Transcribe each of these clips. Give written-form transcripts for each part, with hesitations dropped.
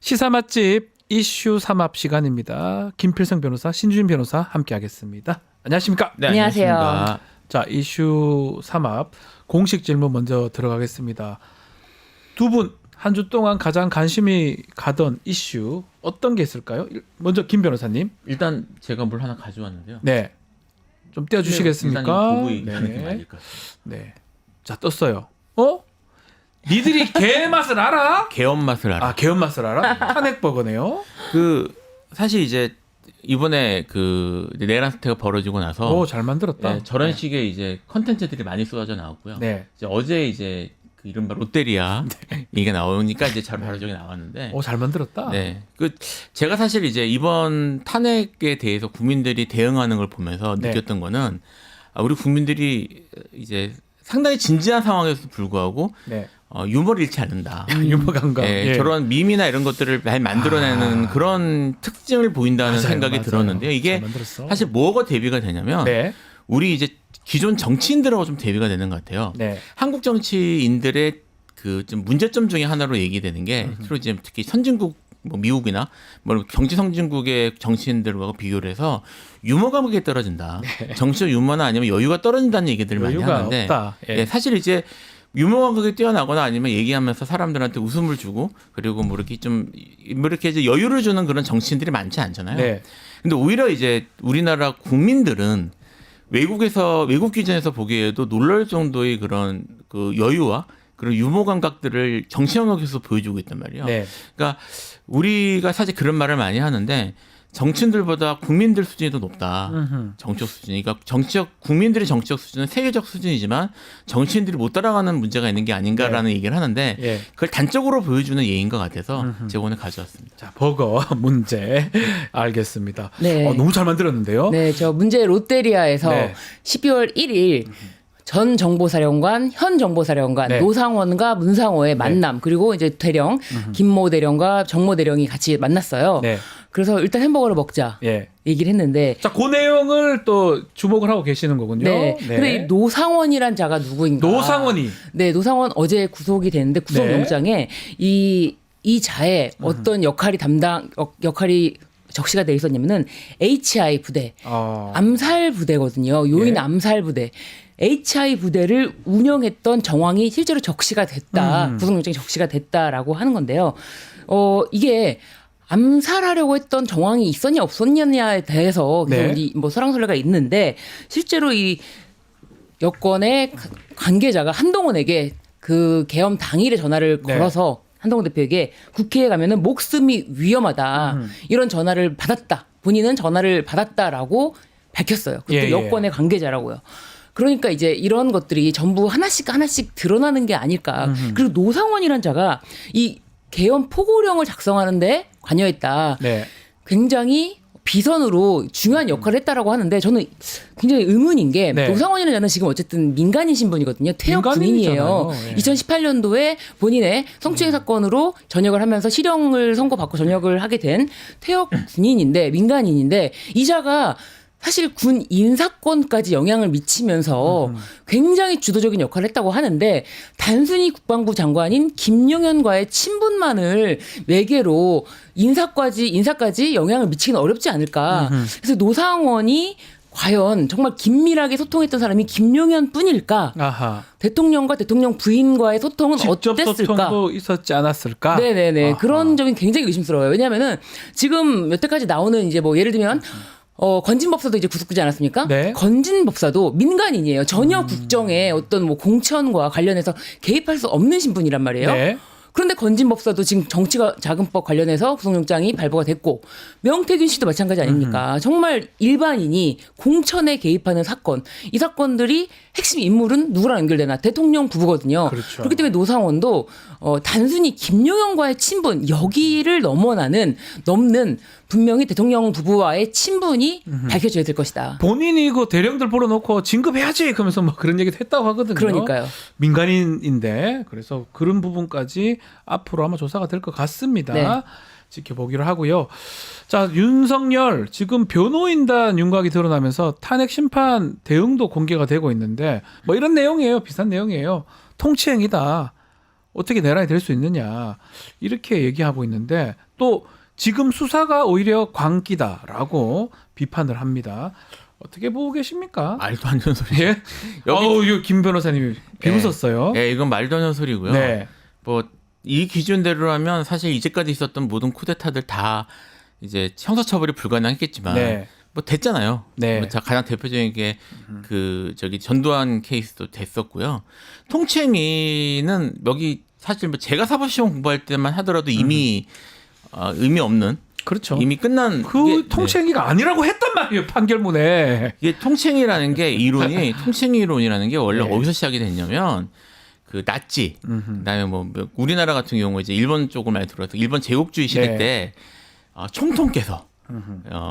시사 맛집 이슈 삼합 시간입니다. 김필성 변호사, 신주진 변호사 함께하겠습니다. 안녕하십니까? 네, 안녕하세요. 안녕하십니까. 자, 이슈 삼합 공식 질문 먼저 들어가겠습니다. 두 분 한 주 동안 가장 관심이 가던 이슈 어떤 게 있을까요? 먼저 김 변호사님. 일단 제가 물 하나 가져왔는데요. 네. 좀 떼어주시겠습니까? 보고 얘기하는 게 맞을 것 같습니다. 네. 자, 떴어요. 니들이 개 맛을 알아? 개엄 맛을 알아. 아, 개엄 맛을 알아? 탄핵버거네요. 사실 이제 이번에 내란 사태가 벌어지고 나서 오, 잘 만들었다. 네, 저런 식의 이제 컨텐츠들이 많이 쏟아져 나왔고요. 네. 이제 어제 이제 이른바 롯데리아 이게 나오니까 이제 바로 저기 나왔는데. 오, 잘 만들었다. 네. 제가 사실 이제 이번 탄핵에 대해서 국민들이 대응하는 걸 보면서 네. 느꼈던 거는 우리 국민들이 이제 상당히 진지한 상황에서도 불구하고 네. 유머를 잃지 않는다. 유머 감각. 예, 저런 밈이나 이런 것들을 잘 만들어내는 그런 특징을 보인다는 맞아요, 생각이 맞아요. 들었는데요. 잘 이게 만들었어. 사실 뭐가 대비가 되냐면 네. 우리 이제 기존 정치인들하고 좀 대비가 되는 것 같아요. 네. 한국 정치인들의 좀 문제점 중에 하나로 얘기되는 게 주로 이제 특히 선진국 미국이나 경제 선진국의 정치인들과 비교를 해서 유머 감각이 떨어진다. 네. 정치적 유머나 아니면 여유가 떨어진다는 얘기들을 많이 여유가 하는데 없다. 예. 예, 사실 이제 유머 감각이 뛰어나거나 아니면 얘기하면서 사람들한테 웃음을 주고 그리고 이렇게 이제 여유를 주는 그런 정치인들이 많지 않잖아요. 네. 근데 오히려 이제 우리나라 국민들은 외국 기준에서 보기에도 놀랄 정도의 그런 여유와 그런 유머 감각들을 정치 영역에서 보여주고 있단 말이에요. 네. 그러니까 우리가 사실 그런 말을 많이 하는데 정치인들보다 국민들 수준이 더 높다. 음흠. 정치적 수준이. 그러니까 국민들의 정치적 수준은 세계적 수준이지만 정치인들이 못 따라가는 문제가 있는 게 아닌가라는 얘기를 하는데 예. 그걸 단적으로 보여주는 예인 것 같아서 제가 오늘 가져왔습니다. 자, 버거 문제 알겠습니다. 네. 너무 잘 만들었는데요. 네, 저 문제 롯데리아에서 네. 12월 1일 전 정보사령관, 현 정보사령관 네. 노상원과 문상호의 만남 그리고 이제 대령 김모 대령과 정모 대령이 같이 만났어요. 네. 그래서 일단 햄버거를 먹자 예. 얘기를 했는데 자, 그 내용을 또 주목을 하고 계시는 거군요. 네. 근데 이 노상원이란 자가 누구인가? 노상원이. 네, 노상원 어제 구속이 됐는데 구속영장에 이 자의 어떤 역할이 적시가 돼 있었냐면은 HI 부대, 암살 부대거든요. 요인 예. 암살 부대. HI 부대를 운영했던 정황이 실제로 적시가 됐다. 구속영장이 적시가 됐다라고 하는 건데요. 이게 암살하려고 했던 정황이 있었냐 없었냐에 대해서 네. 설랑설레가 있는데 실제로 이 여권의 관계자가 한동훈에게 그 계엄 당일에 전화를 네. 걸어서 한동훈 대표에게 국회에 가면은 목숨이 위험하다 이런 전화를 받았다. 본인은 전화를 받았다라고 밝혔어요. 그것도 예, 여권의 관계자라고요. 그러니까 이제 이런 것들이 전부 하나씩 드러나는 게 아닐까. 그리고 노상원이란 자가 이 계엄 포고령을 작성하는데 관여했다. 네. 굉장히 비선으로 중요한 역할을 했다라고 하는데 저는 굉장히 의문인 게 네. 노상원이라는 자는 지금 어쨌든 민간인 신분이거든요. 퇴역 군인이에요. 민간인이잖아요. 예. 2018년도에 본인의 성추행 사건으로 전역을 하면서 실형을 선고받고 전역을 하게 된 퇴역 군인인데 민간인인데 이 자가 사실 군 인사권까지 영향을 미치면서 굉장히 주도적인 역할을 했다고 하는데 단순히 국방부 장관인 김용현과의 친분만을 매개로 인사까지 영향을 미치기는 어렵지 않을까. 그래서 노상원이 과연 정말 긴밀하게 소통했던 사람이 김용현 뿐일까? 아하. 대통령과 대통령 부인과의 소통은 직접 어땠을까? 소통도 있었지 않았을까? 네네네. 아하. 그런 점이 굉장히 의심스러워요. 왜냐하면은 지금 여태까지 나오는 이제 예를 들면 건진법사도 이제 구속되지 않았습니까? 네. 건진법사도 민간인이에요. 전혀 국정에 어떤 공천과 관련해서 개입할 수 없는 신분이란 말이에요. 네. 그런데 건진법사도 지금 정치자금법 관련해서 구속영장이 발부가 됐고 명태균 씨도 마찬가지 아닙니까? 정말 일반인이 공천에 개입하는 사건, 이 사건들이 핵심 인물은 누구랑 연결되나? 대통령 부부거든요. 그렇죠. 그렇기 때문에 노상원도 단순히 김용현과의 친분 여기를 넘는 분명히 대통령 부부와의 친분이 밝혀져야 될 것이다. 본인이 그 대령들 불러놓고 진급해야지 그러면서 뭐 그런 얘기도 했다고 하거든요. 그러니까요. 민간인인데 그래서 그런 부분까지 앞으로 아마 조사가 될 것 같습니다. 네. 지켜보기로 하고요. 자, 윤석열 지금 변호인단 윤곽이 드러나면서 탄핵 심판 대응도 공개가 되고 있는데 뭐 이런 내용이에요. 비슷한 내용이에요. 통치행위다. 어떻게 내란이 될 수 있느냐 이렇게 얘기하고 있는데 또 지금 수사가 오히려 광기다라고 비판을 합니다. 어떻게 보고 계십니까? 말도 안 되는 소리. 예? 이거 김 변호사님이 비웃었어요. 예, 이건 말도 안 되는 소리고요. 네. 뭐 이 기준대로라면 사실 이제까지 있었던 모든 쿠데타들 다 이제 형사처벌이 불가능했겠지만 네. 뭐 됐잖아요. 네. 뭐 가장 대표적인 게 그 저기 전두환 케이스도 됐었고요. 통치행위는 여기 사실 뭐 제가 사법시험 공부할 때만 하더라도 이미 의미 없는 그렇죠. 이미 끝난 그 이게, 통치행위가 아니라고 했단 말이에요. 판결문에. 이게 통치행위라는 게 이론이 통치행위론이라는 게 원래 네. 어디서 시작이 됐냐면 그 나치 그다음에 뭐 우리나라 같은 경우 이제 일본 쪽을 많이 들어서 일본 제국주의 시대 네. 때 총통께서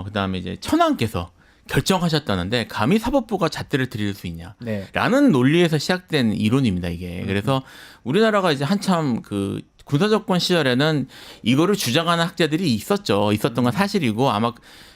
그다음에 이제 천황께서 결정하셨다는데 감히 사법부가 잣대를 들일 수 있냐? 네. 라는 논리에서 시작된 이론입니다, 이게. 그래서 우리나라가 이제 한참 그 군사정권 시절에는 이거를 주장하는 학자들이 있었던 건 사실이고 아마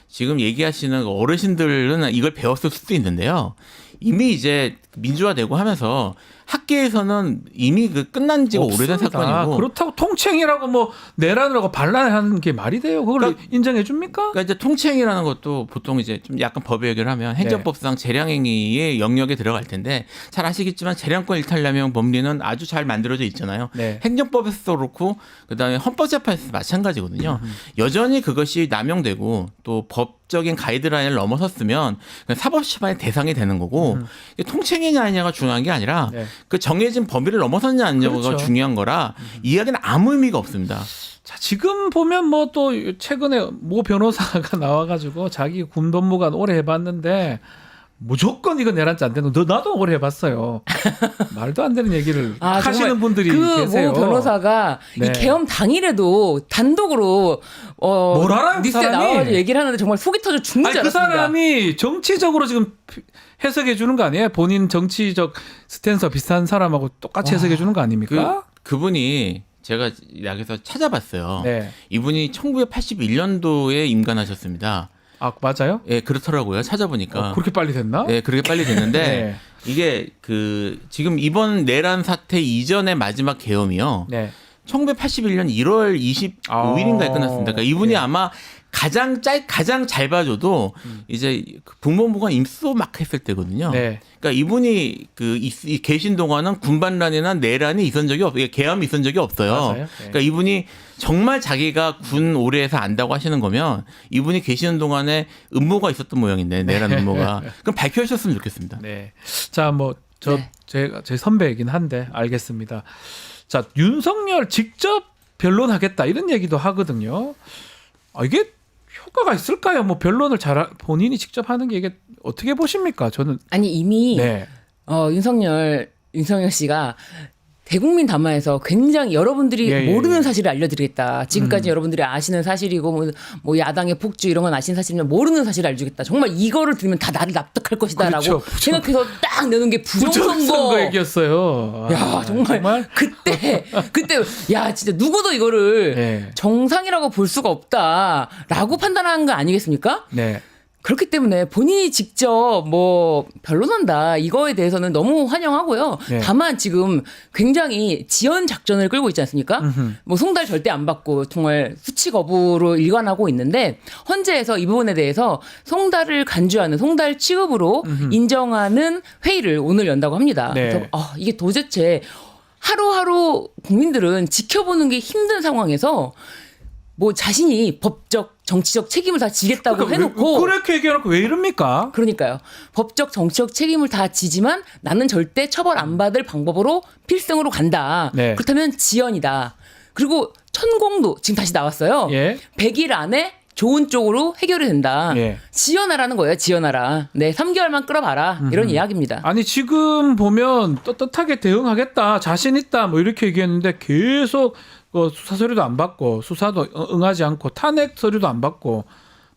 지금 얘기하시는 어르신들은 이걸 배웠을 수도 있는데요. 이미 이제 민주화되고 하면서 학계에서는 이미 그 끝난 지가 오래된 없습니다. 사건이고. 그렇다고 통치행위라고 뭐 내란이라고 반란하는 게 말이 돼요? 그걸 그러니까- 인정해 줍니까? 그러니까 이제 통치행위라는 것도 보통 이제 좀 약간 법의 얘기를 하면 행정법상 재량행위의 영역에 들어갈 텐데 잘 아시겠지만 재량권 일탈남용 법리는 아주 잘 만들어져 있잖아요. 네. 행정법에서도 그렇고 그다음에 헌법재판에서도 마찬가지거든요. 여전히 그것이 남용되고 또 법적인 가이드라인을 넘어섰으면 사법심판의 대상이 되는 거고 이게 통치행위냐 아니냐가 중요한 게 아니라 네. 그 정해진 범위를 넘어섰냐 아니냐가 그렇죠. 중요한 거라 이야기는 아무 의미가 없습니다. 자, 지금 보면 뭐 또 최근에 모 변호사가 나와가지고 자기 군법무관 오래 해봤는데 무조건 이거 내란죄 안 되는 거. 나도 오래 해봤어요. 말도 안 되는 얘기를 하시는 정말 분들이 그 계세요. 모 변호사가 네. 이 계엄 당일에도 단독으로 뭘 알아요, 그 뉴스에 사람이? 나와가지고 얘기를 하는데 정말 속이 터져 죽는 아니, 줄 그 알았습니다. 사람이 정치적으로 지금 해석해 주는 거 아니에요? 본인 정치적 스탠스와 비슷한 사람하고 똑같이 해석해 주는 거 아닙니까? 그분이 제가 약에서 찾아봤어요. 네. 이분이 1981년도에 임관하셨습니다. 아, 맞아요? 예, 그렇더라고요. 찾아보니까. 그렇게 빨리 됐나? 예, 그렇게 빨리 됐는데 네. 이게 그 지금 이번 내란 사태 이전의 마지막 계엄이요. 네. 1981년 1월 25일인가에 끝났습니다. 그러니까 이분이 예. 아마 가장 잘 봐줘도 이제 그 국무부관 임수 막 했을 때거든요. 네. 그러니까 이분이 계신 동안은 군반란이나 내란이 있은 적이 계엄이 있은 적이 없어요. 맞아요. 네. 그러니까 이분이 정말 자기가 군 오래해서 안다고 하시는 거면 이분이 계시는 동안에 음모가 있었던 모양인데 내란 음모가 그럼 밝혀주셨으면 좋겠습니다. 네. 자, 뭐 네. 제가 제 선배이긴 한데 알겠습니다. 자, 윤석열 직접 변론하겠다 이런 얘기도 하거든요. 아, 이게 효과가 있을까요? 뭐 변론을 본인이 직접 하는 게 이게 어떻게 보십니까? 저는 아니 이미 네. 윤석열 씨가 대국민 담화에서 굉장히 여러분들이 예, 예, 모르는 예. 사실을 알려드리겠다. 지금까지 여러분들이 아시는 사실이고 뭐 야당의 폭주 이런 건 아시는 사실이면 모르는 사실을 알려주겠다. 정말 이거를 들으면 다 나를 납득할 것이다라고 그렇죠. 생각해서 딱 내놓은 게 부정선거. 부정선거 얘기였어요. 야 정말 그때 야 진짜 누구도 이거를 네. 정상이라고 볼 수가 없다라고 판단한 거 아니겠습니까? 네. 그렇기 때문에 본인이 직접 뭐 변론한다 이거에 대해서는 너무 환영하고요. 네. 다만 지금 굉장히 지연 작전을 끌고 있지 않습니까? 뭐 송달 절대 안 받고 정말 수치 거부로 일관하고 있는데 헌재에서 이 부분에 대해서 송달을 간주하는 송달 취급으로 인정하는 회의를 오늘 연다고 합니다. 네. 그래서 이게 도대체 하루하루 국민들은 지켜보는 게 힘든 상황에서 뭐 자신이 법적 정치적 책임을 다 지겠다고 해놓고 그렇게 얘기해놓고 왜 이럽니까? 그러니까요. 법적 정치적 책임을 다 지지만 나는 절대 처벌 안 받을 방법으로 필승으로 간다. 네. 그렇다면 지연이다. 그리고 천공도 지금 다시 나왔어요. 예. 100일 안에 좋은 쪽으로 해결이 된다. 예. 지연하라는 거예요. 지연하라. 네, 3개월만 끌어봐라. 이런 이야기입니다. 아니 지금 보면 떳떳하게 대응하겠다, 자신 있다, 뭐 이렇게 얘기했는데 계속 수사 서류도 안 받고 수사도 응하지 않고 탄핵 서류도 안 받고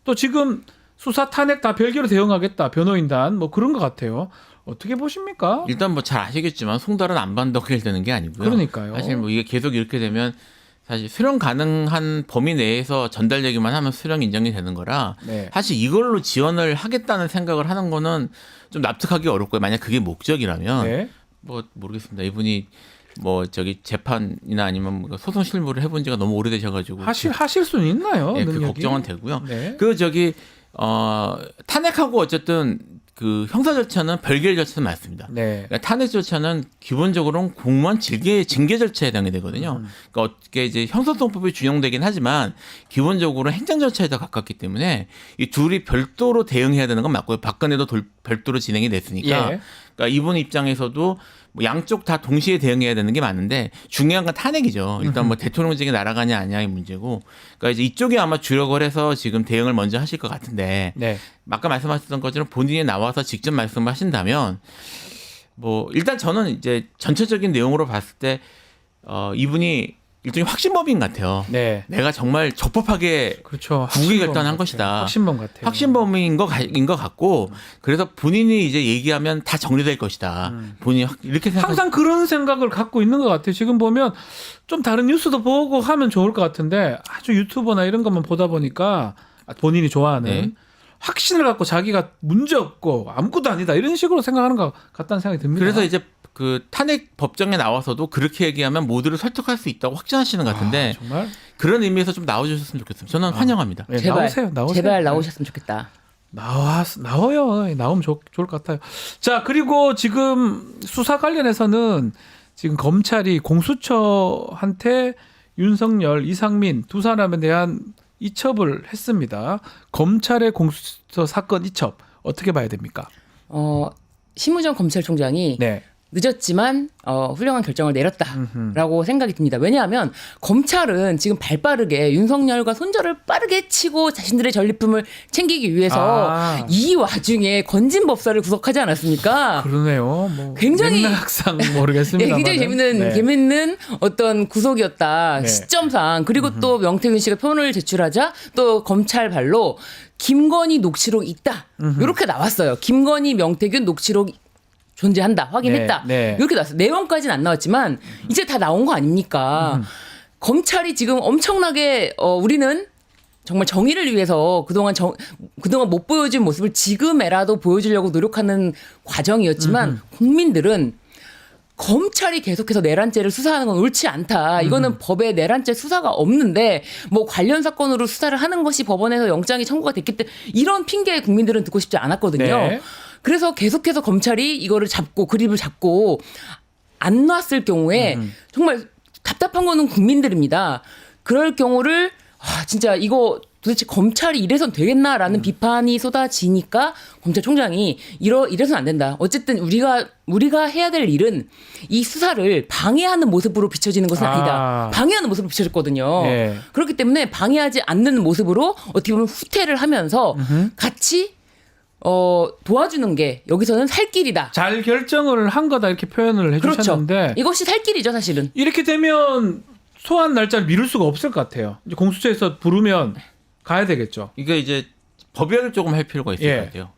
또 지금 수사 탄핵 다 별개로 대응하겠다, 변호인단 뭐 그런 것 같아요. 어떻게 보십니까? 일단 뭐 잘 아시겠지만 송달은 안 받는다고 해결되는 게 아니고요. 그러니까요. 사실 뭐 이게 계속 이렇게 되면 사실 수령 가능한 범위 내에서 전달되기만 하면 수령 인정이 되는 거라 네. 사실 이걸로 지원을 하겠다는 생각을 하는 거는 좀 납득하기 어렵고요. 만약 그게 목적이라면 네. 뭐 모르겠습니다. 이분이 뭐 저기 재판이나 아니면 뭐 소송 실무를 해본 지가 너무 오래되셔가지고 하실 수는 있나요? 그 능력이? 걱정은 되고요. 네. 그 저기 탄핵하고 어쨌든 그 형사 절차는 별개의 절차는 맞습니다. 네. 그러니까 탄핵 절차는 기본적으로는 공무원 징계 절차에 해당이 되거든요. 그러니까 어떻게 이제 형사소송법이 준용되긴 하지만 기본적으로 행정 절차에 더 가깝기 때문에 이 둘이 별도로 대응해야 되는 건 맞고요. 박근혜도 별도로 진행이 됐으니까. 예. 그러니까 이분 입장에서도 뭐 양쪽 다 동시에 대응해야 되는 게 맞는데 중요한 건 탄핵이죠. 일단 뭐 대통령직이 날아가냐 아니냐의 문제고. 그러니까 이제 이쪽이 아마 주력을 해서 지금 대응을 먼저 하실 것 같은데. 네. 아까 말씀하셨던 것처럼 본인이 나와서 직접 말씀하신다면 뭐 일단 저는 이제 전체적인 내용으로 봤을 때 이분이 일종의 확신범인 같아요. 네. 내가 정말 적법하게 그렇죠. 국위 확신범 결단한 같아요. 것이다. 확신범 같아요. 확신범인 것 같고 그래서 본인이 이제 얘기하면 다 정리될 것이다. 본인이 이렇게 생각. 항상 그런 생각을 갖고 있는 것 같아요. 지금 보면 좀 다른 뉴스도 보고 하면 좋을 것 같은데 아주 유튜버나 이런 것만 보다 보니까 본인이 좋아하는 네. 확신을 갖고 자기가 문제 없고 아무것도 아니다 이런 식으로 생각하는 것 같다는 생각이 듭니다. 그래서 이제 그 탄핵 법정에 나와서도 그렇게 얘기하면 모두를 설득할 수 있다고 확신하시는 것 같은데 정말 그런 의미에서 좀 나와주셨으면 좋겠습니다. 저는 환영합니다. 네, 제발 나오세요. 제발 나오셨으면 좋겠다. 나와요. 나오면 좋을 것 같아요. 자, 그리고 지금 수사 관련해서는 지금 검찰이 공수처한테 윤석열, 이상민 두 사람에 대한 이첩을 했습니다. 검찰의 공수처 사건 이첩 어떻게 봐야 됩니까? 심우정 검찰총장이 네. 늦었지만 훌륭한 결정을 내렸다라고 생각이 듭니다. 왜냐하면 검찰은 지금 발빠르게 윤석열과 손절을 빠르게 치고 자신들의 전리품을 챙기기 위해서 이 와중에 건진법사를 구속하지 않았습니까? 그러네요. 뭐 굉장히- 맥락상 모르겠습니다. 네, 굉장히 재밌는 어떤 구속이었다. 네. 시점상. 그리고 또 명태균 씨가 표현을 제출하자 또 검찰 발로 김건희 녹취록 있다. 이렇게 나왔어요. 김건희, 명태균 녹취록 존재한다. 확인했다. 네, 네. 이렇게 나왔어요. 내용까지는 안 나왔지만 이제 다 나온 거 아닙니까? 검찰이 지금 엄청나게 우리는 정말 정의를 위해서 그동안 못 보여준 모습을 지금에라도 보여주려고 노력하는 과정이었지만 국민들은 검찰이 계속해서 내란죄를 수사하는 건 옳지 않다. 이거는 법에 내란죄 수사가 없는데 뭐 관련 사건으로 수사를 하는 것이 법원에서 영장이 청구가 됐기 때문에 이런 핑계 국민들은 듣고 싶지 않았거든요. 네. 그래서 계속해서 검찰이 이거를 잡고 그립을 잡고 안 놨을 경우에 정말 답답한 거는 국민들입니다. 그럴 경우를 진짜 이거 도대체 검찰이 이래선 되겠나라는 비판이 쏟아지니까 검찰총장이 이래서는 안 된다. 어쨌든 우리가 해야 될 일은 이 수사를 방해하는 모습으로 비춰지는 것은 아니다. 방해하는 모습으로 비춰졌거든요. 네. 그렇기 때문에 방해하지 않는 모습으로 어떻게 보면 후퇴를 하면서 같이 도와주는 게 여기서는 살 길이다. 잘 결정을 한 거다 이렇게 표현을 해주셨는데 그렇죠. 이것이 살 길이죠, 사실은. 이렇게 되면 소환 날짜를 미룰 수가 없을 것 같아요. 이제 공수처에서 부르면 가야 되겠죠. 이게 이제 법약을 조금 할 필요가 있을 것 같아요.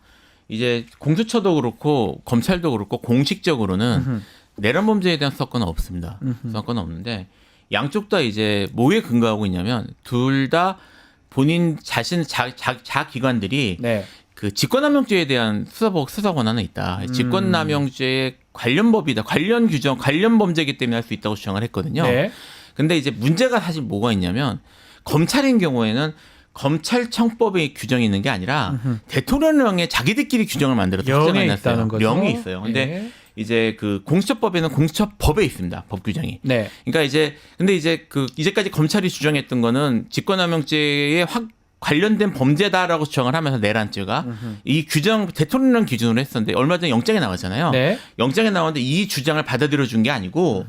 이제 공수처도 그렇고 검찰도 그렇고 공식적으로는 내란 범죄에 대한 수사권은 없습니다. 수사권은 없는데 양쪽 다 이제 뭐에 근거하고 있냐면 둘 다 본인 자신 자 기관들이 네. 그 직권남용죄에 대한 수사 권한은 있다. 직권남용죄의 관련 법이다. 관련 규정, 관련 범죄이기 때문에 할 수 있다고 주장을 했거든요. 네. 근데 이제 문제가 사실 뭐가 있냐면 검찰인 경우에는 검찰청법에 규정이 있는 게 아니라 대통령령에 자기들끼리 규정을 만들어서 명에 확정해 있다는 놨어요. 거죠. 명이 있어요. 근데 네. 이제 그 공수처법에는 공수처법에 있습니다. 법 규정이. 네. 그러니까 이제 이제까지 검찰이 주장했던 거는 직권남용죄에 관련된 범죄다라고 주장을 하면서 내란죄가 이 규정 대통령 기준으로 했었는데 얼마 전에 영장에 나왔잖아요. 네. 영장에 나왔는데 이 주장을 받아들여 준 게 아니고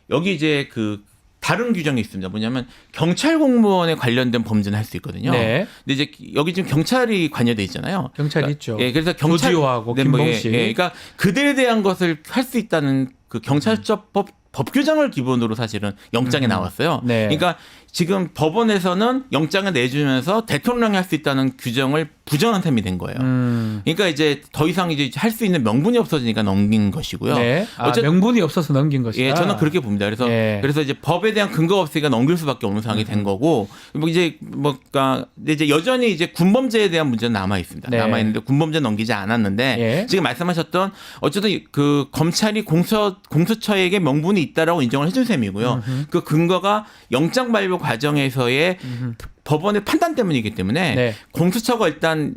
여기 이제 그 다른 규정이 있습니다. 뭐냐면 경찰 공무원에 관련된 범죄는 할 수 있거든요. 네. 근데 이제 여기 지금 경찰이 관여돼 있잖아요. 경찰이 그러니까, 있죠. 예, 그래서 경찰 조지호하고 네, 뭐, 김봉식. 그러니까 그들에 대한 것을 할 수 있다는 그 경찰처법 법 규정을 기본으로 사실은 영장에 나왔어요. 네. 그러니까 지금 법원에서는 영장을 내주면서 대통령이 할 수 있다는 규정을 부정한 셈이 된 거예요. 그러니까 이제 더 이상 이제 할 수 있는 명분이 없어지니까 넘긴 것이고요. 네. 명분이 없어서 넘긴 것이다. 예, 저는 그렇게 봅니다. 그래서 이제 법에 대한 근거가 없으니까 넘길 수밖에 없는 상황이 된 거고, 그러니까 이제 여전히 이제 군범죄에 대한 문제는 남아 있습니다. 네. 남아 있는데 군범죄 넘기지 않았는데 예. 지금 말씀하셨던 어쨌든 그 검찰이 공수처에게 명분이 있다라고 인정을 해준 셈이고요. 그 근거가 영장 발부 과정에서의 법원의 판단 때문이기 때문에 네. 공수처가 일단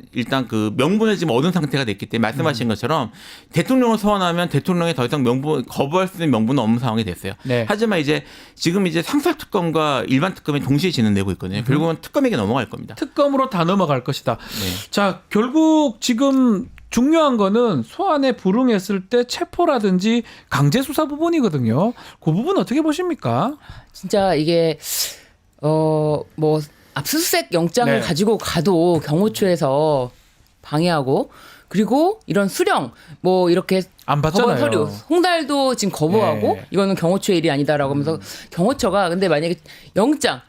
그 명분을 지금 얻은 상태가 됐기 때문에 말씀하신 것처럼 대통령을 소환하면 대통령이 더 이상 명분 거부할 수 있는 명분은 없는 상황이 됐어요. 네. 하지만 이제 지금 이제 상설 특검과 일반 특검이 동시에 진행되고 있거든요. 결국은 특검에게 넘어갈 겁니다. 특검으로 다 넘어갈 것이다. 네. 자, 결국 지금 중요한 거는 소환에 불응했을 때 체포라든지 강제 수사 부분이거든요. 그 부분 어떻게 보십니까? 진짜 이게 뭐 압수수색 영장을 네. 가지고 가도 경호처에서 방해하고 그리고 이런 수령 뭐 이렇게 안 법원 받잖아요. 서류 홍달도 지금 거부하고 네. 이거는 경호처의 일이 아니다라고 하면서 경호처가 근데 만약에 영장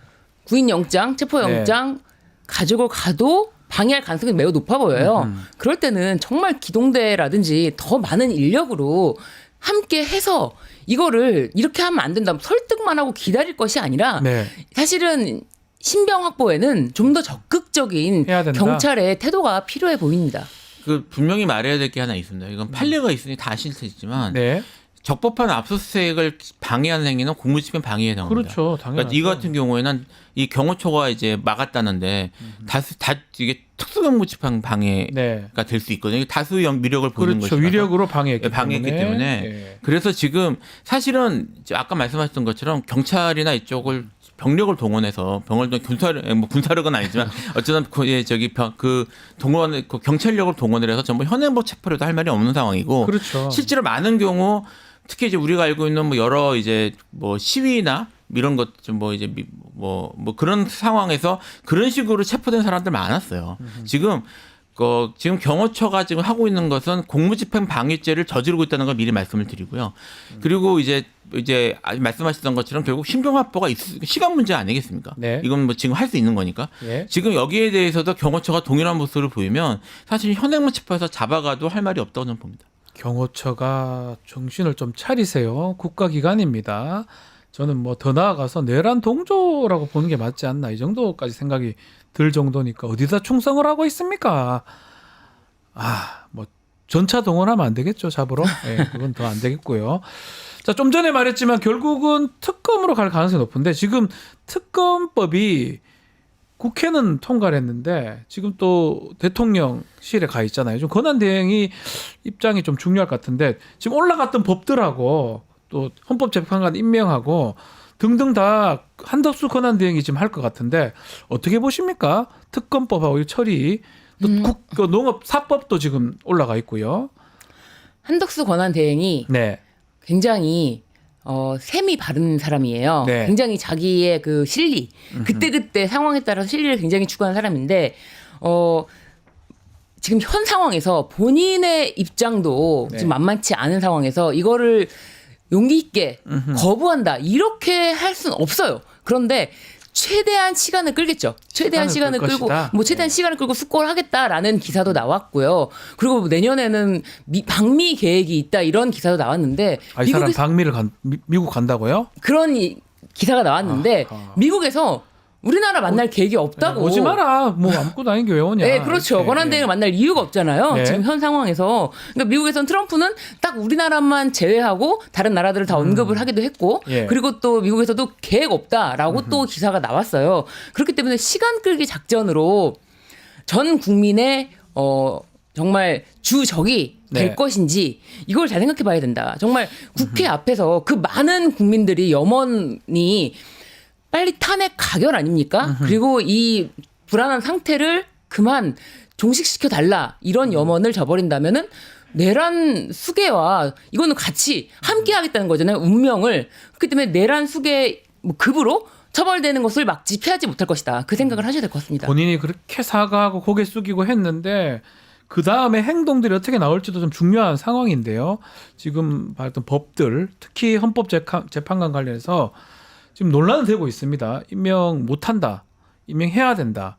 구인 영장 체포 영장 가지고 가도 방해할 가능성이 매우 높아 보여요. 그럴 때는 정말 기동대라든지 더 많은 인력으로 함께 해서 이거를 이렇게 하면 안 된다. 설득만 하고 기다릴 것이 아니라 네. 사실은 신병 확보에는 좀 더 적극적인 해야 된다. 경찰의 태도가 필요해 보입니다. 그 분명히 말해야 될 게 하나 있습니다. 이건 판례가 있으니 다 아실 수 있지만 네. 적법한 압수수색을 방해하는 행위는 공무집행 방해에 해당합니다. 그렇죠. 당연하죠. 그러니까 이 같은 경우에는 이 경호처가 이제 막았다는데 다 이게 특수경무집행 방해가 네. 될 수 있거든요. 다수 위력을 보는 그렇죠. 것이라서. 위력으로 방해했기 때문에. 예. 그래서 지금 사실은 아까 말씀하셨던 것처럼 경찰이나 이쪽을 병력을 동원해서 군사력은 아니지만 어쨌든 그 경찰력을 동원을 해서 전부 현행법 체포라도 할 말이 없는 상황이고 그렇죠. 실제로 많은 경우 특히 이제 우리가 알고 있는 뭐 여러 이제 뭐 시위나 이런 것 좀 뭐 이제 뭐 그런 상황에서 그런 식으로 체포된 사람들 많았어요. 지금 경호처가 지금 하고 있는 것은 공무집행 방해죄를 저지르고 있다는 걸 미리 말씀을 드리고요. 그리고 이제 말씀하셨던 것처럼 결국 신병 확보가 시간 문제 아니겠습니까? 네. 이건 뭐 지금 할 수 있는 거니까. 예. 지금 여기에 대해서도 경호처가 동일한 모습을 보이면 사실 현행문 체포해서 잡아가도 할 말이 없다고 저는 봅니다. 경호처가 정신을 좀 차리세요. 국가기관입니다. 저는 뭐 더 나아가서 내란 동조라고 보는 게 맞지 않나 이 정도까지 생각이 들 정도니까 어디다 충성을 하고 있습니까? 뭐 전차 동원하면 안 되겠죠, 잡으러. 예, 그건 더 안 되겠고요. 자, 좀 전에 말했지만 결국은 특검으로 갈 가능성이 높은데 지금 특검법이 국회는 통과를 했는데 지금 또 대통령실에 가 있잖아요. 좀 권한대행이 입장이 좀 중요할 것 같은데 지금 올라갔던 법들하고 또 헌법재판관 임명하고 등등 다 한덕수 권한대행이 지금 할 것 같은데 어떻게 보십니까? 특검법하고 이 처리 또 농업사법도 지금 올라가 있고요. 한덕수 권한대행이 네. 굉장히 셈이 바른 사람이에요. 네. 굉장히 자기의 그 실리, 그때그때 상황에 따라서 실리를 굉장히 추구하는 사람인데 지금 현 상황에서 본인의 입장도 네. 지금 만만치 않은 상황에서 이거를 용기 있게 거부한다 이렇게 할 수는 없어요. 그런데 최대한 시간을 끌겠죠. 최대한 시간을 끌 끌고 것이다. 뭐 최대한 시간을 끌고 숙고를 하겠다라는 기사도 나왔고요. 그리고 내년에는 방미 계획이 있다 이런 기사도 나왔는데 이 사람 방미를 미국 간다고요? 그런 기사가 나왔는데 미국에서 우리나라 만날 계획이 없다고. 오지 마라. 뭐 아무것도 아닌 게 왜 오냐. 네, 그렇죠. 이렇게. 권한대행을 만날 이유가 없잖아요. 네. 지금 현 상황에서. 그러니까 미국에서는 트럼프는 딱 우리나라만 제외하고 다른 나라들을 다 언급을 하기도 했고, 예. 그리고 또 미국에서도 계획 없다라고 또 기사가 나왔어요. 그렇기 때문에 시간 끌기 작전으로 전 국민의 정말 주적이 될 네. 것인지 이걸 잘 생각해 봐야 된다. 정말 국회 앞에서 그 많은 국민들이 염원이 빨리 탄핵 가결 아닙니까? 그리고 이 불안한 상태를 그만 종식시켜 달라 이런 염원을 저버린다면은 내란 수계와 이거는 같이 함께 하겠다는 거잖아요. 운명을. 그렇기 때문에 내란 수계 급으로 처벌되는 것을 막지 피하지 못할 것이다. 그 생각을 하셔야 될 것 같습니다. 본인이 그렇게 사과하고 고개 숙이고 했는데 그 다음에 행동들이 어떻게 나올지도 좀 중요한 상황인데요. 지금 말했던 법들, 특히 헌법재판관 관련해서 지금 논란은 되고 있습니다. 임명 못한다, 임명해야 된다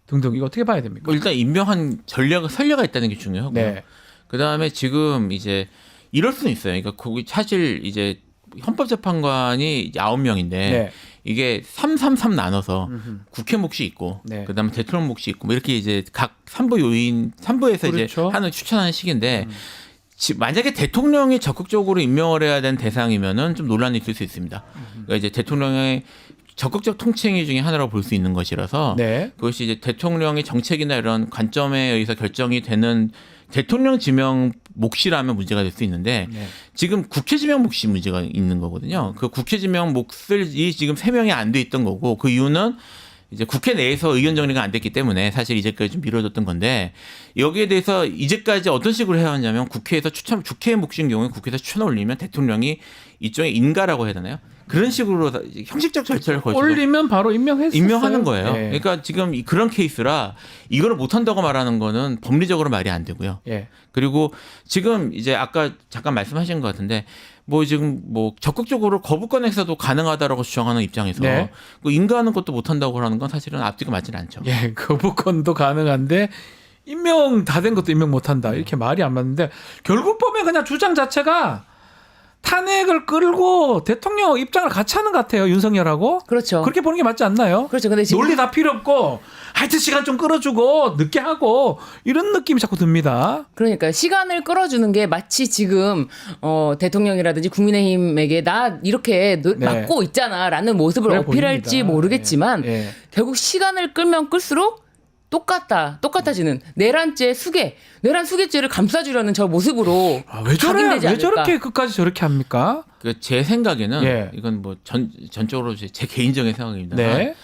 등등. 이거 어떻게 봐야 됩니까? 뭐 일단 임명한 선례가 있다는 게 중요하고요. 네. 그다음에 지금 이제 이럴 수는 있어요. 그러니까 거기 사실 이제 헌법재판관이 9명인데 네. 이게 333 나눠서 음흠. 국회 몫이 있고 네. 그다음에 대통령 몫이 있고 뭐 이렇게 이제 각 3부에서 이제 그렇죠. 하는 추천하는 식인데 만약에 대통령이 적극적으로 임명을 해야 되는 대상이면은 좀 논란이 있을 수 있습니다. 그러니까 이제 대통령의 적극적 통칭이 중에 하나라고 볼 수 있는 것이라서 네. 그것이 이제 대통령의 정책이나 이런 관점에 의해서 결정이 되는 대통령 지명 몫이라면 문제가 될 수 있는데 네. 지금 국회 지명 몫이 문제가 있는 거거든요. 그 국회 지명 몫이 지금 3명이 안 돼 있던 거고 그 이유는 이제 국회 내에서 의견 정리가 안 됐기 때문에 사실 이제까지 좀 미뤄졌던 건데 여기에 대해서 이제까지 어떤 식으로 해야 하냐면 국회에서 국회 몫인 경우에 국회에서 추천을 올리면 대통령이 일종의 인가라고 해야 되나요? 그런 식으로 형식적 절차를 거쳐서 올리면 바로 임명했어요. 임명하는 거예요. 예. 그러니까 지금 그런 케이스라 이거를 못한다고 말하는 거는 법리적으로 말이 안 되고요. 예. 그리고 지금 이제 아까 잠깐 말씀하신 것 같은데 뭐 지금 뭐 적극적으로 거부권 행사도 가능하다라고 주장하는 입장에서 네. 그 인가하는 것도 못한다고 하는 건 사실은 앞뒤가 맞지는 않죠. 예, 거부권도 가능한데 임명 다 된 것도 임명 못한다. 이렇게 말이 안 맞는데 결국 보면 그냥 주장 자체가 탄핵을 끌고 대통령 입장을 같이 하는 것 같아요. 윤석열하고. 그렇죠. 그렇게 보는 게 맞지 않나요? 그렇죠. 근데 지금 논리 다 필요 없고 하여튼 시간 좀 끌어주고 늦게 하고 이런 느낌이 자꾸 듭니다. 그러니까 시간을 끌어주는 게 마치 지금 대통령이라든지 국민의힘에게 나 이렇게 네. 막고 있잖아라는 모습을 그래 어필할지 보입니다. 모르겠지만 예, 예. 결국 시간을 끌면 끌수록 똑같아지는 내란 수괴죄를 감싸주려는 저 모습으로 왜 각인되지 않을까. 저렇게 끝까지 저렇게 합니까? 그 제 생각에는 예. 이건 뭐 전적으로 제 개인적인 생각입니다. 네.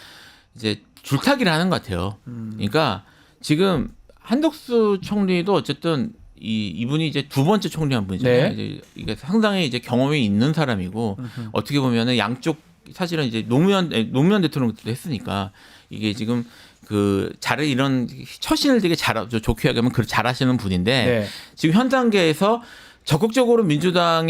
이제 줄타기를 하는 것 같아요. 그러니까 지금 한덕수 총리도 어쨌든 이분이 이제 두 번째 총리한 분이잖아요. 네. 이제 이게 상당히 이제 경험이 있는 사람이고 어떻게 보면은 양쪽 사실은 이제 노무현 대통령도 했으니까 이게 지금 이런 처신을 되게 좋게 하면 잘하시는 분인데 네. 지금 현 단계에서 적극적으로 민주당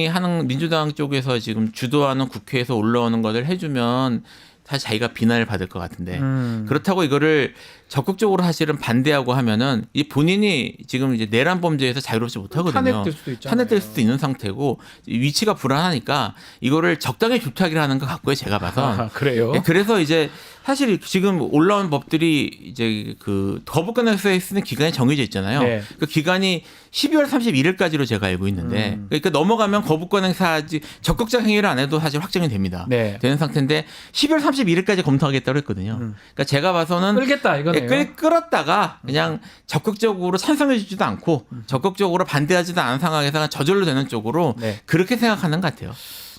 쪽에서 지금 주도하는 국회에서 올라오는 것을 해주면 사실 자기가 비난을 받을 것 같은데 그렇다고 이거를 적극적으로 사실은 반대하고 하면은 이 본인이 지금 이제 내란 범죄에서 자유롭지 못하거든요. 탄핵될 수도 있잖아요. 탄핵될 수도 있는 상태고 위치가 불안하니까 이거를 적당히 줄타기를 하는 것 같고요. 제가 봐선. 아, 그래요? 예, 그래서 이제 사실 지금 올라온 법들이 이제 그 거부권을 쓰는 기간이 정해져 있잖아요. 네. 그 기간이 12월 31일까지로 제가 알고 있는데 그러니까 넘어가면 거부권 행사하지 적극적 행위를 안 해도 사실 확정이 됩니다. 네. 되는 상태인데 12월 31일까지 검토하겠다고 했거든요. 그러니까 제가 봐서는 끌겠다 이거네요. 끌었다가 그냥 적극적으로 찬성해주지도 않고 적극적으로 반대하지도 않은 상황에서 저절로 되는 쪽으로 네. 그렇게 생각하는 것 같아요.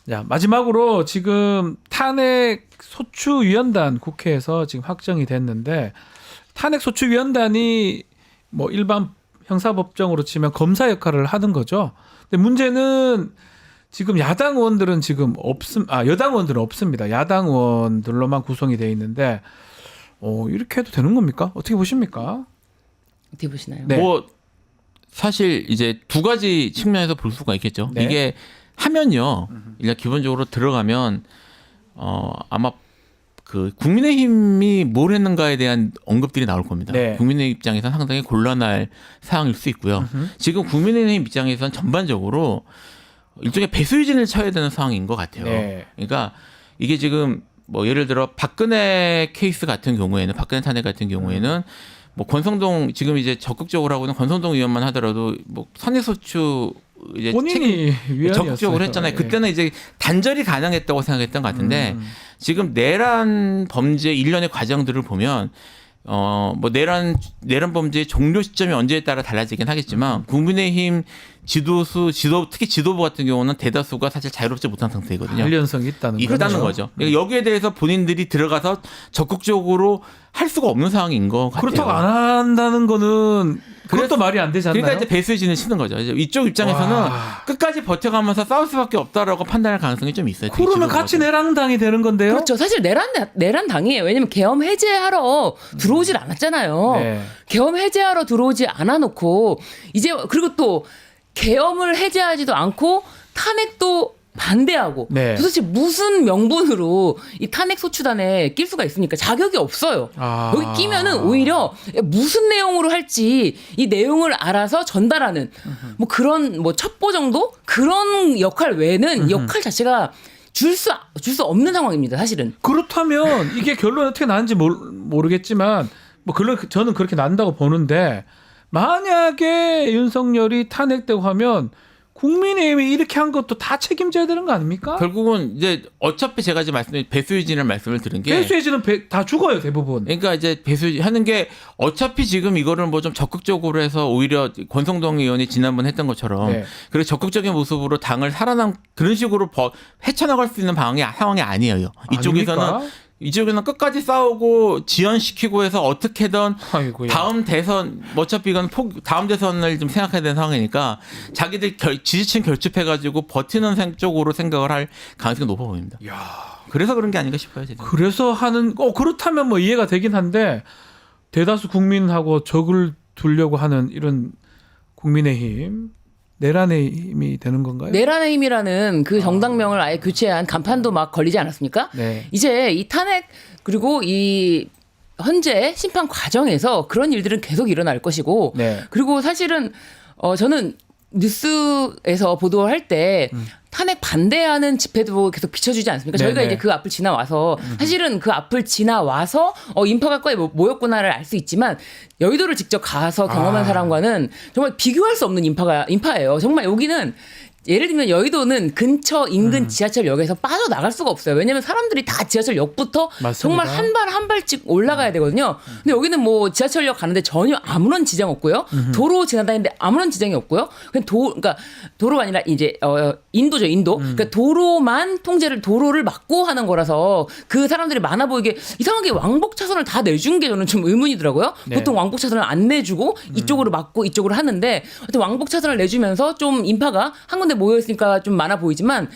자, 마지막으로 지금 탄핵 소추위원단 국회에서 지금 확정이 됐는데 탄핵 소추위원단이 뭐 일반 형사법정으로 치면 검사 역할을 하는 거죠. 근데 문제는 지금 야당 의원들은 지금 여당 의원들은 없습니다. 야당 의원들로만 구성이 돼 있는데 이렇게 해도 되는 겁니까? 어떻게 보십니까? 어떻게 보시나요? 네. 뭐 사실 이제 두 가지 측면에서 볼 수가 있겠죠. 네. 이게 하면요, 일단 기본적으로 들어가면 아마 그 국민의힘이 뭘 했는가에 대한 언급들이 나올 겁니다. 네. 국민의힘 입장에서는 상당히 곤란할 상황일 수 있고요. 지금 국민의힘 입장에서는 전반적으로 일종의 배수진을 쳐야 되는 상황인 것 같아요. 네. 그러니까 이게 지금 뭐 예를 들어 박근혜 케이스 같은 경우에는 박근혜 탄핵 같은 경우에는 뭐 권성동 지금 이제 적극적으로 하고는 권성동 의원만 하더라도 뭐 선의소추 이제 본인이 위원이었어요. 적극적으로 했잖아요. 예. 그때는 이제 단절이 가능했다고 생각했던 것 같은데 지금 내란 범죄 일련의 과정들을 보면 뭐 내란 범죄의 종료 시점이 언제에 따라 달라지긴 하겠지만 국민의힘 특히 지도부 같은 경우는 대다수가 사실 자유롭지 못한 상태이거든요. 관련성이 있다는 거죠. 거죠. 그러니까 여기에 대해서 본인들이 들어가서 적극적으로 할 수가 없는 상황인 것 같아요. 그렇다고 안 한다는 거는 그것도 말이 안 되지 않나요? 그러니까 이제 배수의 진을 치는 거죠. 이제 이쪽 입장에서는 와. 끝까지 버텨가면서 싸울 수밖에 없다라고 판단할 가능성이 좀 있어요. 그러면 같이 내란당이 되는 건데요? 그렇죠. 사실 내란 당이에요. 왜냐면 계엄 해제하러 들어오질 않았잖아요. 네. 계엄 해제하러 들어오지 않아놓고 이제 그리고 또 계엄을 해제하지도 않고 탄핵도 반대하고 네. 도대체 무슨 명분으로 이 탄핵 소추단에 낄 수가 있습니까? 자격이 없어요. 아. 여기 끼면은 오히려 무슨 내용으로 할지 이 내용을 알아서 전달하는 뭐 그런 뭐 첩보 정도 그런 역할 외에는 역할 자체가 줄 수 없는 상황입니다. 사실은. 그렇다면 이게 결론이 어떻게 나는지 모르겠지만 뭐 결론 저는 그렇게 난다고 보는데 만약에 윤석열이 탄핵되고 하면 국민의힘이 이렇게 한 것도 다 책임져야 되는 거 아닙니까? 결국은 이제 어차피 제가 지금 배수진이라는 말씀을 드린 게 배수해지는 다 죽어요 대부분. 그러니까 이제 배수하는 게 어차피 지금 이거를 뭐 좀 적극적으로 해서 오히려 권성동 의원이 지난번 했던 것처럼 네. 그렇게 적극적인 모습으로 당을 그런 식으로 헤쳐나갈 수 있는 상황이 아니에요. 이쪽에서는 끝까지 싸우고 지연시키고 해서 어떻게든 아이고야. 다음 대선 어차피 이건 다음 대선을 좀 생각해야 되는 상황이니까 자기들 지지층 결집해가지고 버티는 쪽으로 생각을 할 가능성이 높아 보입니다. 야. 그래서 그런 게 아닌가 싶어요. 제가. 그래서 하는 그렇다면 뭐 이해가 되긴 한데 대다수 국민하고 적을 두려고 하는 이런 국민의힘 내란의 힘이 되는 건가요? 내란의 힘이라는 그 정당명을 아예 교체한 간판도 막 걸리지 않았습니까? 네. 이제 이 탄핵 그리고 이 현재 심판 과정에서 그런 일들은 계속 일어날 것이고 네. 그리고 사실은 저는 뉴스에서 보도할 때 탄핵 반대하는 집회도 계속 비춰주지 않습니까? 저희가 네네. 이제 그 앞을 지나와서 사실은 그 앞을 지나와서 인파가 거의 모였구나를 알 수 있지만 여의도를 직접 가서 경험한 사람과는 정말 비교할 수 없는 인파예요. 정말 여기는 예를 들면 여의도는 근처 인근 지하철역에서 빠져나갈 수가 없어요. 왜냐하면 사람들이 다 지하철역부터 맞습니다. 정말 한 발씩 올라가야 되거든요. 근데 여기는 뭐 지하철역 가는데 전혀 아무런 지장 없고요. 도로 지나다니는데 아무런 지장이 없고요. 그냥 그러니까 도로가 아니라 이제 인도죠, 인도. 그러니까 도로를 막고 하는 거라서 그 사람들이 많아 보이게 이상하게 왕복 차선을 다 내준 게 저는 좀 의문이더라고요. 네. 보통 왕복 차선을 안 내주고 이쪽으로 막고 이쪽으로 하는데 하여튼 왕복 차선을 내주면서 좀 인파가 한 군데 모여 있으니까 좀 많아 보이지만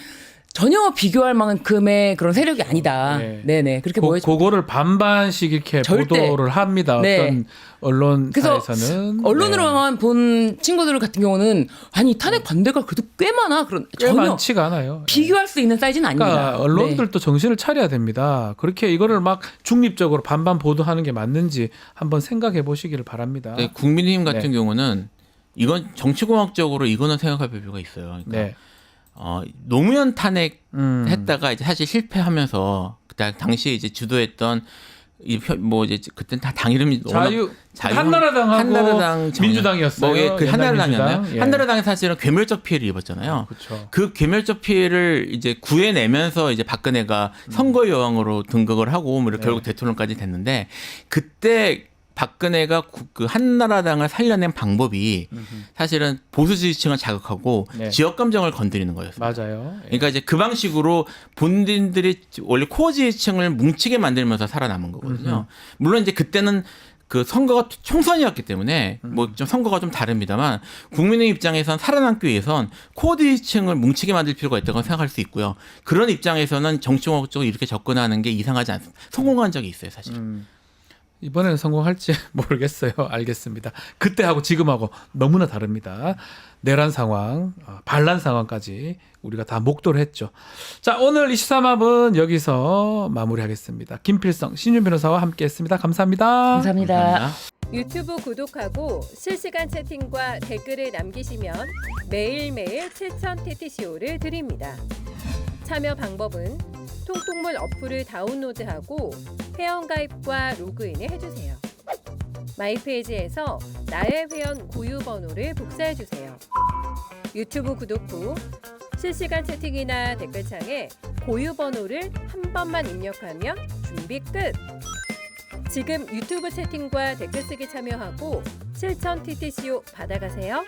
전혀 비교할 만큼의 그런 세력이 아니다. 네. 네네 그렇게 보여지고 그거를 반반씩 이렇게 절대. 보도를 합니다. 네. 어떤 언론사에서는 언론으로만 본 친구들 같은 경우는 아니 탄핵 반대가 그래도 꽤 많아. 꽤 전혀 많지가 않아요. 비교할 수 있는 사이즈는 아닙니다. 그러니까 언론들도 정신을 차려야 됩니다. 그렇게 이거를 막 중립적으로 반반 보도하는 게 맞는지 한번 생각해 보시기를 바라니다. 네, 국민의힘 같은 네. 경우는 이건 정치공학적으로 이거는 생각할 필요가 있어요. 그러니까 네. 노무현 탄핵 했다가 이제 사실 실패하면서 당시에 이제 주도했던 뭐 이제 그때는 다 당 이름이 한나라당하고 민주당이었어요. 그 한나라당이었나요? 민주당? 예. 한나라당이 사실은 괴멸적 피해를 입었잖아요. 그렇죠. 그 괴멸적 피해를 이제 구해내면서 이제 박근혜가 선거 여왕으로 등극을 하고 뭐 결국 대통령까지 됐는데 그때 박근혜가 그 한나라당을 살려낸 방법이 사실은 보수 지지층을 자극하고 네. 지역 감정을 건드리는 거였어요. 맞아요. 예. 그러니까 이제 그 방식으로 본인들이 원래 코어 지지층을 뭉치게 만들면서 살아남은 거거든요. 물론 이제 그때는 그 선거가 총선이었기 때문에 뭐 좀 선거가 좀 다릅니다만 국민의 입장에선 살아남기 위해선 코어 지지층을 뭉치게 만들 필요가 있다고 생각할 수 있고요. 그런 입장에서는 정치공학적으로 이렇게 접근하는 게 이상하지 않습니다. 성공한 적이 있어요, 사실. 이번에는 성공할지 모르겠어요. 알겠습니다. 그때하고 지금하고 너무나 다릅니다. 내란 상황, 반란 상황까지 우리가 다 목도를 했죠. 자, 오늘 23합은 여기서 마무리하겠습니다. 김필성 신윤 변호사와 함께했습니다. 감사합니다. 감사합니다. 유튜브 구독하고 실시간 채팅과 댓글을 남기시면 매일매일 7,000TTCO를 드립니다. 참여 방법은 통통물 어플을 다운로드하고 회원가입과 로그인을 해주세요. 마이페이지에서 나의 회원 고유 번호를 복사해주세요. 유튜브 구독 후 실시간 채팅이나 댓글창에 고유 번호를 한 번만 입력하면 준비 끝! 지금 유튜브 채팅과 댓글 쓰기 참여하고 7,000TTCO 받아가세요.